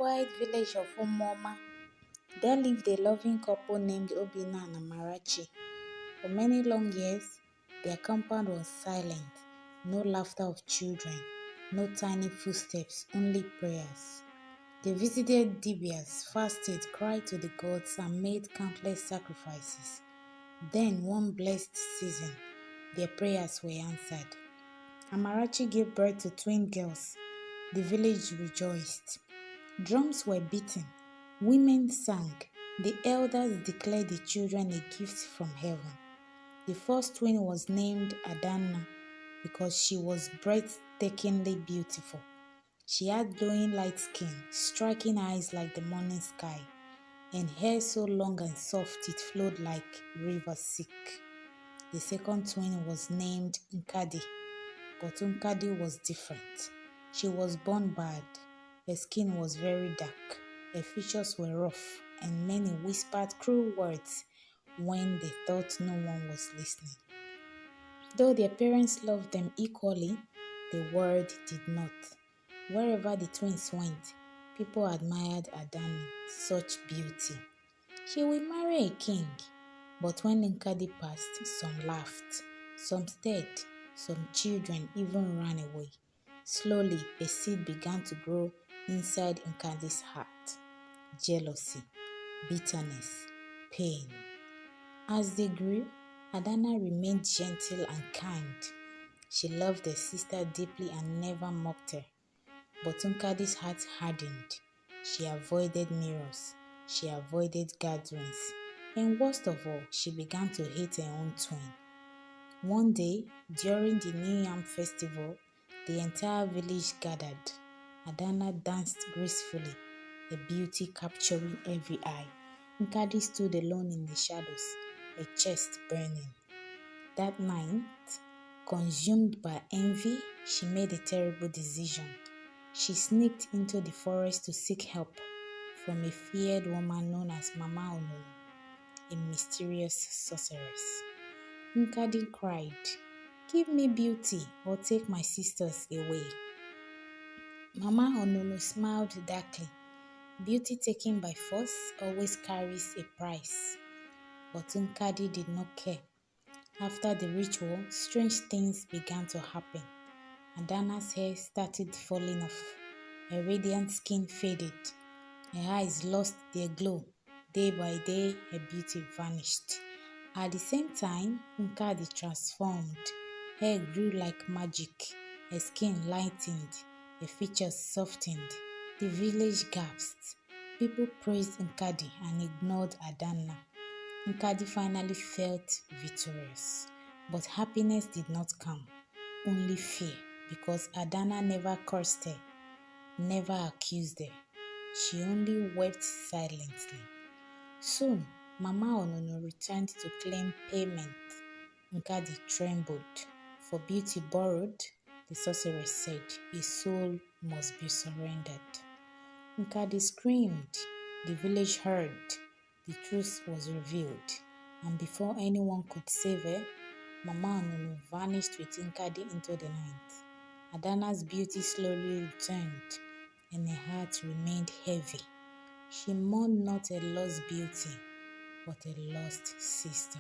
quiet village of Umuoma, there lived a loving couple named Obinna and Amarachi. For many long years, their compound was silent. No laughter of children, no tiny footsteps, only prayers. They visited Dibias, fasted, cried to the gods, and made countless sacrifices. Then, one blessed season, their prayers were answered. Amarachi gave birth to twin girls. The village rejoiced. Drums were beaten. Women sang. The elders declared the children a gift from heaven. The first twin was named Adanna because she was breathtakingly beautiful. She had glowing light skin, striking eyes like the morning sky, and hair so long and soft it flowed like river sick. The second twin was named Nkadi, but Nkadi was different. She was born bad. Her skin was very dark. Her features were rough, and many whispered cruel words when they thought no one was listening. Though their parents loved them equally, the world did not. Wherever the twins went, people admired Adanna, such beauty. She will marry a king. But when Nkadi passed, some laughed, some stared, some children even ran away. Slowly, a seed began to grow inside Nkadi's heart. Jealousy, bitterness, pain. As they grew, Adanna remained gentle and kind. She loved her sister deeply and never mocked her. But Nkadi's heart hardened. She avoided mirrors. She avoided gatherings. And worst of all, she began to hate her own twin. One day, during the New Yam festival, the entire village gathered. Adanna danced gracefully, her beauty capturing every eye. Nkadi stood alone in the shadows, her chest burning. That night, consumed by envy, she made a terrible decision. She sneaked into the forest to seek help from a feared woman known as Mama Onunu, a mysterious sorceress. Nkadi cried, "Give me beauty or take my sisters away." Mama Onunu smiled darkly. Beauty taken by force always carries a price. But Nkadi did not care. After the ritual, strange things began to happen. Adanna's hair started falling off. Her radiant skin faded. Her eyes lost their glow. Day by day, her beauty vanished. At the same time, Nkadi transformed. Hair grew like magic. Her skin lightened. Her features softened. The village gasped. People praised Nkadi and ignored Adanna. Nkadi finally felt victorious. But happiness did not come, only fear, because Adanna never cursed her, never accused her. She only wept silently. Soon, Mama Onunu returned to claim payment. Nkadi trembled. For beauty borrowed, the sorceress said, a soul must be surrendered. Nkadi screamed. The village heard. The truth was revealed. And before anyone could save her, Mama Onunu vanished with Nkadi into the night. Adanna's beauty slowly returned, and her heart remained heavy. She mourned not a lost beauty, but a lost sister.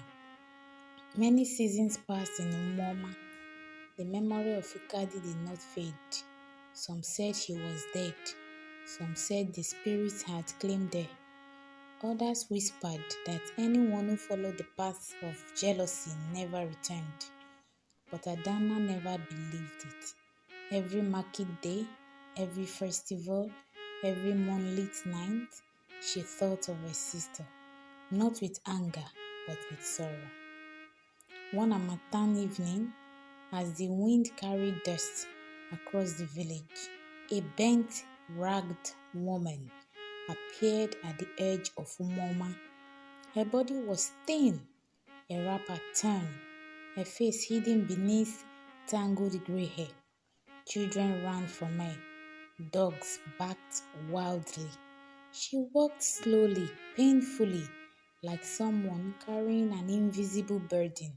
Many seasons passed in Umuoma. The memory of Nkadi did not fade. Some said she was dead. Some said the spirits had claimed her. Others whispered that anyone who followed the path of jealousy never returned. But Adanna never believed it. Every market day, every festival, every moonlit night, she thought of her sister, not with anger, but with sorrow. One Harmattan evening, as the wind carried dust across the village, a bent, ragged woman appeared at the edge of Umuoma. Her body was thin, her wrapper torn, her face hidden beneath tangled grey hair. Children ran from her. Dogs barked wildly. She walked slowly, painfully, like someone carrying an invisible burden.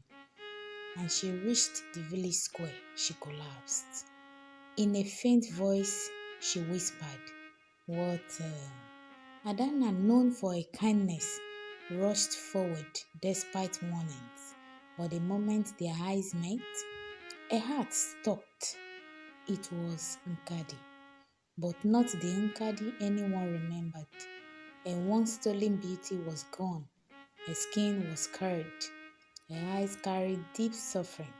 And she reached the village square. She collapsed. In a faint voice, she whispered, Water. Adanna, known for her kindness, rushed forward despite warnings. But the moment their eyes met, her heart stopped. It was Nkadi, but not the Nkadi anyone remembered. Her once stolen beauty was gone. Her skin was scarred. Her eyes carried deep suffering.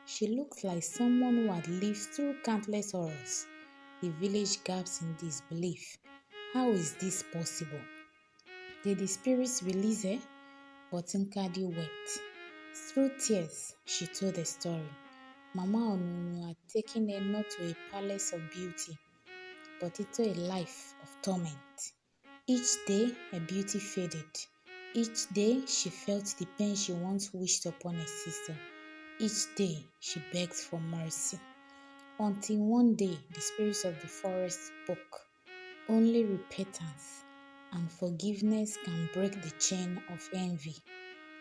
She looked like someone who had lived through countless horrors. The village gasped in disbelief. How is this possible? Did the spirits release her? But Nkadi wept. Through tears, she told the story. Mama Onunu had taken her not to a palace of beauty, but into a life of torment. Each day, her beauty faded. Each day, she felt the pain she once wished upon her sister. Each day, she begged for mercy. Until one day, the spirits of the forest spoke. Only repentance and forgiveness can break the chain of envy.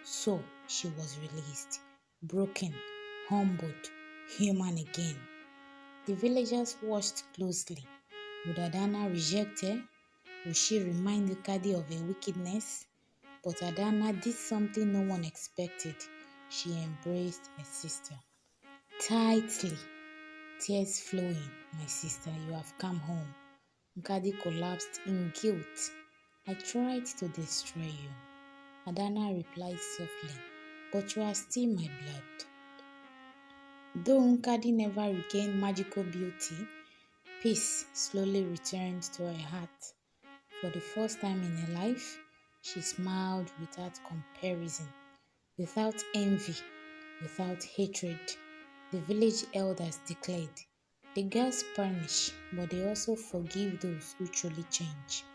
So she was released, broken, humbled, human again. The villagers watched closely. Would Adanna reject her? Would she remind Nkadi of her wickedness? But Adanna did something no one expected. She embraced her sister tightly, tears flowing. My sister, you have come home. Nkadi collapsed in guilt. I tried to destroy you. Adanna replied softly, but you are still my blood. Though Nkadi never regained magical beauty, peace slowly returned to her heart. For the first time in her life, she smiled without comparison, without envy, without hatred. The village elders declared, the girls punish, but they also forgive those who truly change.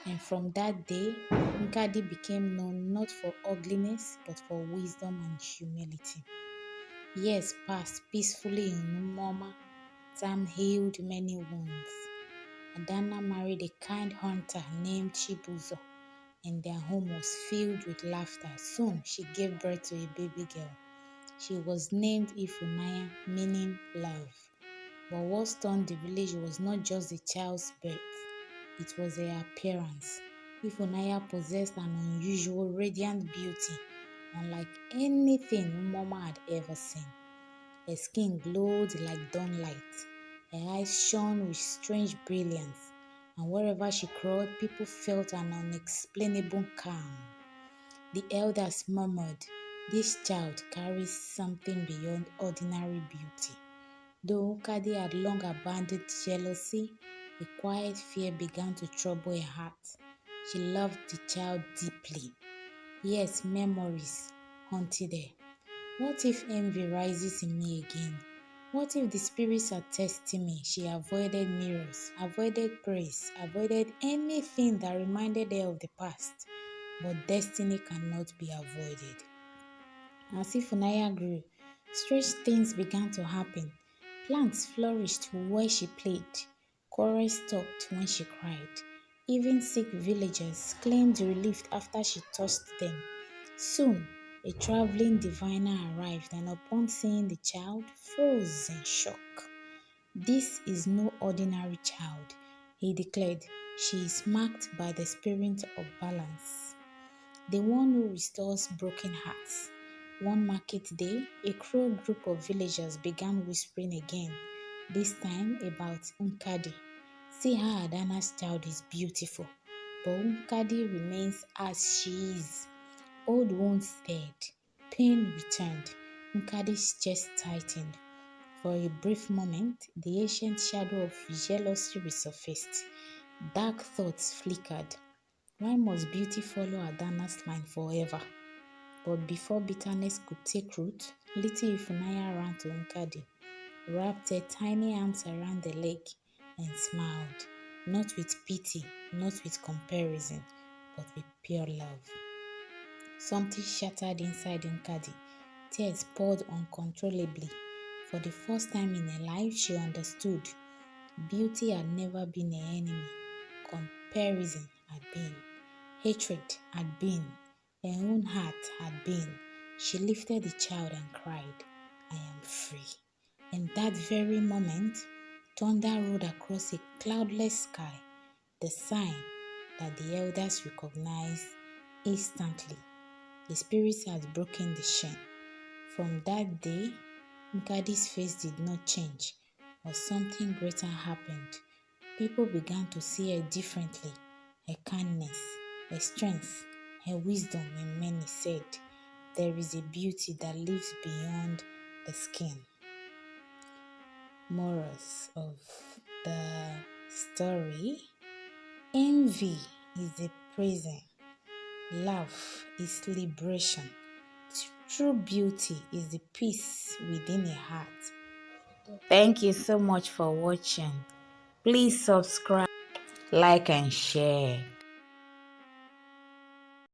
And from that day, Nkadi became known not for ugliness, but for wisdom and humility. Years passed peacefully in Umuoma. Time healed many wounds. Adanna married a kind hunter named Chibuzo, and their home was filled with laughter. Soon, she gave birth to a baby girl. She was named Ifunanya, meaning love. But what stunned the village was not just the child's birth, it was her appearance. Ifunanya possessed an unusual, radiant beauty, unlike anything Umuoma had ever seen. Her skin glowed like dawnlight. Her eyes shone with strange brilliance, and wherever she crawled, people felt an unexplainable calm. The elders murmured, this child carries something beyond ordinary beauty. Though Nkadi had long abandoned jealousy, a quiet fear began to trouble her heart. She loved the child deeply. Yes, memories haunted her. What if envy rises in me again? What if the spirits are testing me? She avoided mirrors, avoided praise, avoided anything that reminded her of the past. But destiny cannot be avoided. As if Funaya grew, strange things began to happen. Plants flourished where she played. Quarrels stopped when she cried. Even sick villagers claimed relief after she touched them. Soon, a traveling diviner arrived and upon seeing the child, froze in shock. This is no ordinary child, he declared. She is marked by the spirit of balance, the one who restores broken hearts. One market day, a cruel group of villagers began whispering again, this time about Nkadi. See how Adanna's child is beautiful, but Nkadi remains as she is. Old wounds stirred, pain returned, Nkadi's chest tightened. For a brief moment, the ancient shadow of jealousy resurfaced. Dark thoughts flickered. Why must beauty follow Adanna's line forever? But before bitterness could take root, little Ifunanya ran to Nkadi, wrapped her tiny arms around the leg, and smiled, not with pity, not with comparison, but with pure love. Something shattered inside Nkadi. Tears poured uncontrollably. For the first time in her life, she understood. Beauty had never been her enemy. Comparison had been. Hatred had been. Her own heart had been. She lifted the child and cried, I am free. In that very moment, thunder rolled across a cloudless sky. the sign that the elders recognized instantly. The spirit had broken the chain. From that day, Nkadi's face did not change, but something greater happened. People began to see her differently. Her kindness, her strength, her wisdom, and many said, there is a beauty that lives beyond the skin. Morals of the story: envy is the prison, love is liberation, true beauty is the peace within a heart. Thank you so much for watching. Please subscribe, like, and share.